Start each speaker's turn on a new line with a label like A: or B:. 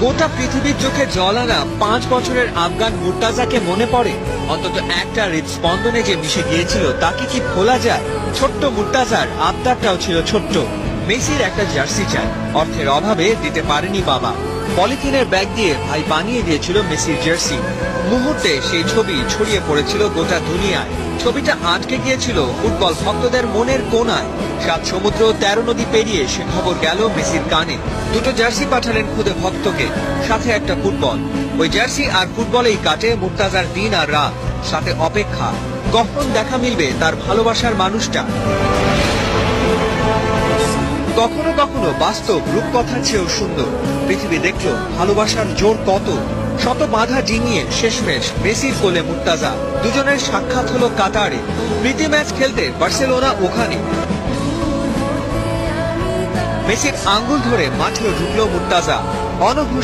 A: গোটা পৃথিবীর চোখে জল আনা 5 বছরের আফগান মুর্তাজাকে মনে পড়ে। অন্তত একটা হৃদস্পন্দনে যে মিশে গিয়েছিল তাকে কি ভোলা যায়? ছোট্ট মুর্তাজার আবদারটাও ছিল ছোট্ট। মেসির একটা জার্সি চাই, অর্থের অভাবে দিতে পারেনি বাবা। পলিথিনের ব্যাগ দিয়ে ভাই বানিয়ে দিয়েছিল মেসির জার্সি। মুহূর্তে সেই ছবি ছড়িয়ে পড়েছিল গোটা দুনিয়ায়। ছবিটা আটকে গিয়েছিল ফুটবল ভক্তদের মনের কোনায়। 7 সমুদ্র 13 নদী পেরিয়ে সে খবর গেল মেসির কানে। দুটো জার্সি পাঠালেন খুদে ভক্তকে, সাথে একটা ফুটবল। ওই জার্সি আর ফুটবলেই কাটে মুর্তাজার দিন আর রাত, সাথে অপেক্ষা কখন দেখা মিলবে তার ভালোবাসার মানুষটা। কখনো কখনো বাস্তব রূপকথার চেয়েও সুন্দর। পৃথিবী দেখল ভালোবাসার জোর কত। শত বাধা ডিঙিয়ে শেষমেশ মেসির কোলে মুর্তাজা। দুজনের সাক্ষাৎ হলো কাতারে। প্রীতি ম্যাচ খেলতে বার্সেলোনা ওখানে। মেসির আঙ্গুল ধরে মাঠে ঢুকলো মুর্তাজা। অনভূ